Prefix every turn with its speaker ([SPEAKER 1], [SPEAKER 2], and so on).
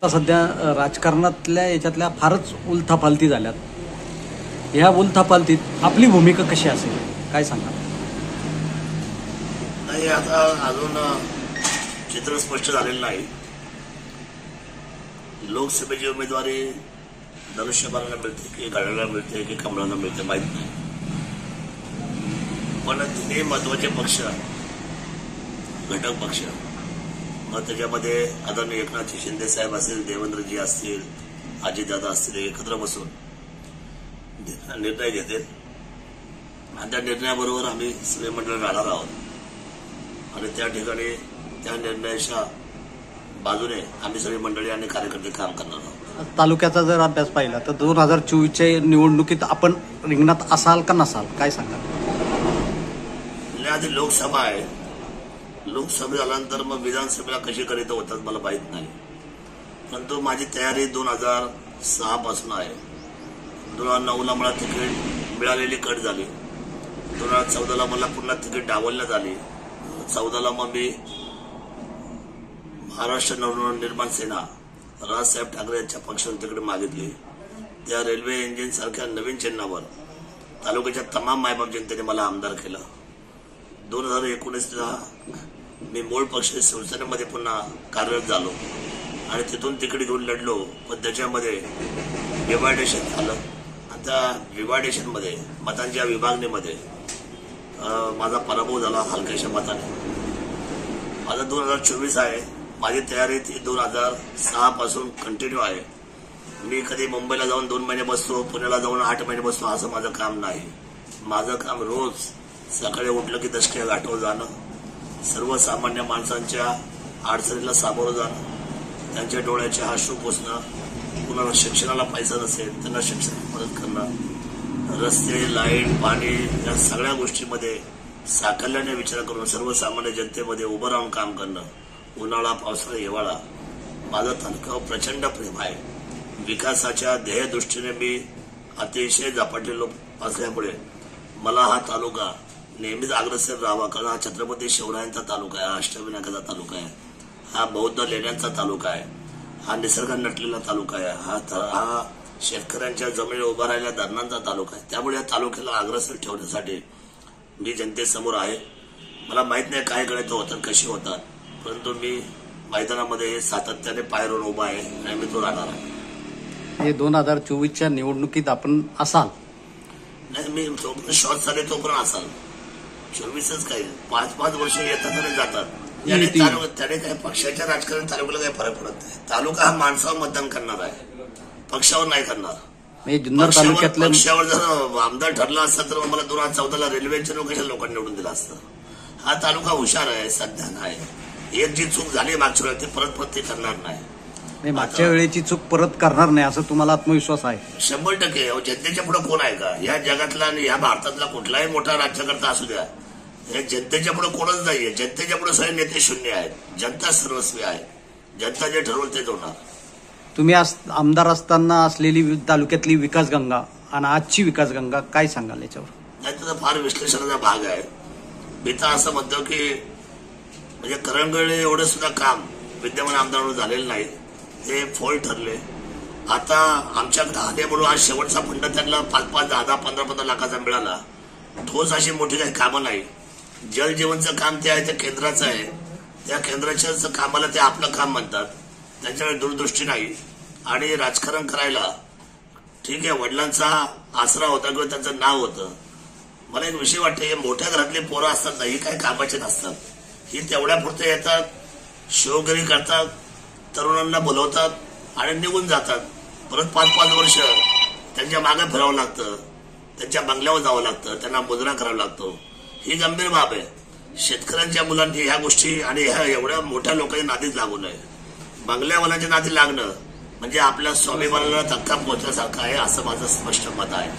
[SPEAKER 1] सध्या राजकारणातल्या याच्यातल्या फारच उलथापालथी झाल्यात. ह्या उलथापालथीत आपली भूमिका कशी असेल काय सांगा?
[SPEAKER 2] नाही, आता अजून चित्र स्पष्ट झालेलं नाही. लोकसभेची उमेदवारी धनुष्यबाणाला मिळते की घड्याळाला मिळते की कमळाला मिळते माहीत नाही. पण तिन्ही महत्वाचे पक्ष, घटक पक्ष, मग त्याच्यामध्ये आदरणीय एकनाथ शिंदे साहेब असतील, देवेंद्रजी असतील, अजितदादा असतील, एकत्र बसून निर्णय घेतील आणि त्या निर्णयाबरोबर आम्ही सगळे मंडळ राहणार आहोत आणि त्या ठिकाणी त्या निर्णयाच्या बाजूने आम्ही सगळी मंडळी आणि कार्यकर्ते काम करणार आहोत.
[SPEAKER 1] तालुक्याचा जर अभ्यास पाहिला तर 2024च्या निवडणुकीत आपण रिंगणात असाल का नसाल काय सांगा?
[SPEAKER 2] आधी लोकसभा आहे, लोकसभा झाल्यानंतर मग विधानसभेला कशी करीत होतात मला माहीत नाही. परंतु माझी तयारी 2006 पासून आहे. 2009ला मला तिकीट मिळालेली कट झाली. 2014ला मला पुन्हा तिकीट डावलण्यात आली. 2014ला मग मी महाराष्ट्र नवनिर्माण सेना राजसाहेब ठाकरे यांच्या पक्षाने तिकीट मागितली. त्या रेल्वे इंजिन सारख्या नवीन चिन्हावर तालुक्याच्या तमाम मायबाप जनतेने मला आमदार केलं. 2019ला मी मूळ पक्ष शिवसेनेमध्ये पुन्हा कार्यरत झालो आणि तिथून तिकीट घेऊन लढलो. पण त्याच्यामध्ये डिवायडेशन झालं आणि त्या डिवायडेशनमध्ये मतांच्या विभागणीमध्ये माझा पराभव झाला हलक्याशा मताने. माझा 2024 आहे. माझी तयारी ती 2006 पासून कंटिन्यू आहे. मी कधी मुंबईला जाऊन 2 महिने बसतो, पुण्याला जाऊन 8 महिने बसतो असं माझं काम नाही. माझं काम रोज सकाळी उठलं की दशक्रिया गाठवर जाणं, सर्वसामान्य माणसांच्या अडचणीला सामोरं जाणं, त्यांच्या डोळ्याचे अश्रू पुसणं, कुणाला शिक्षणाला पैसा नसेल त्यांना शिक्षणात मदत करणं, रस्ते, लाईट, पाणी या सगळ्या गोष्टीमध्ये साकल्याने विचार करून सर्वसामान्य जनतेमध्ये उभं राहून काम करणं. उन्हाळा, पावसाळा, हिवाळा माझं तालुक्यावर प्रचंड प्रेम आहे. विकासाच्या ध्येयदृष्टीने मी अतिशय झपाटलेलो असल्यामुळे मला हा तालुका नेहमीच अग्रेसर राहावा. कारण हा छत्रपती शिवरायांचा तालुका आहे, हा अष्टविनायकाचा तालुका आहे, हा बौद्ध लेण्यांचा तालुका आहे, हा निसर्गाने नटलेला तालुका आहे, हा शेतकऱ्यांच्या जमिनीवर उभा राहिलेल्या धरणांचा तालुका आहे. त्यामुळे या तालुक्याला अग्रेसर ठेवण्यासाठी मी जनतेसमोर आहे. मला माहित नाही काय गणित होतात, कशी होतात, परंतु मी मैदानामध्ये सातत्याने पायरून उभा आहे आणि मी तो राहणार आहे.
[SPEAKER 1] हे 2024च्या निवडणुकीत आपण असाल?
[SPEAKER 2] नाही, मी जोपर्यंत शॉर्ट झाले तोपर्यंत असाल. 24च काय 5-5 वर्ष येतात आणि जातात. त्याने काय पक्षाच्या राजकारण तालुक्याला काही फरक पडत नाही. तालुका हा माणसावर मतदान करणार आहे, पक्षावर नाही करणार. पक्षावर जर आमदार ठरला असता तर मला 2014ला रेल्वेच्या लोकांच्या लोकांनी निवडून दिला असतं. हा तालुका हुशार आहे, सध्या नाही. एक जी चूक झाली मागच्या वेळी ती परत ती करणार नाही.
[SPEAKER 1] मागच्या वेळेची चूक परत करणार नाही असं तुम्हाला आत्मविश्वास आहे?
[SPEAKER 2] 100%. जनतेच्या पुढे कोण आहे का? या जगातला आणि या भारतातला कुठलाही मोठा राज्यकर्ता असू द्या, हे जनतेच्या पुढे कोणच नाहीये. जनतेच्या पुढे सगळे नेते शून्य आहेत. जनता सर्वस्वी आहे. जनता जे ठरवलं तेच होणार.
[SPEAKER 1] तुम्ही आमदार असताना असलेली तालुक्यातली विकासगंगा आणि आजची विकासगंगा काय सांगाल याच्यावर?
[SPEAKER 2] नाही, त्याचा फार विश्लेषणाचा भाग आहे. मी तर असं म्हणतो की म्हणजे करंगळे एवढं सुद्धा काम विद्यमान आमदारांवर झालेलं नाही. ते फोल ठरले. आता आमच्याकडे आले म्हणून आज शेवटचा फंड त्यांना 5-5, 10-10, 15-15 लाखाचा मिळाला. ठोस अशी मोठी काही कामं नाही. जल जीवनचं काम ते आहे ते केंद्राचं आहे. त्या केंद्राच्या कामाला ते आपलं काम म्हणतात. त्यांच्याकडे दूरदृष्टी नाही आणि राजकारण करायला ठीक आहे, वडिलांचा आसरा होता किंवा त्यांचं नाव होतं. मला एक विषय वाटतं, हे मोठ्या घरातले पोरं असतात ना, ही काही कामाचे नसतात. ही तेवढ्या पुरते येतात, शोगिरी करतात, तरुणांना बोलवतात आणि निघून जातात. परत 5-5 वर्ष त्यांच्या मागे फिरावं लागतं, त्यांच्या बंगल्यावर जावं लागतं, त्यांना मुजरा करावा लागतो. ही गंभीर बाब आहे. शेतकऱ्यांच्या मुलांनी ह्या गोष्टी आणि ह्या एवढ्या मोठ्या लोकांच्या नादीत लागू नये. बंगल्यावाल्यांच्या नादी लागणं म्हणजे आपल्या स्वाभिमानाला धक्का पोहोचण्यासारखं आहे असं माझं स्पष्ट मत आहे.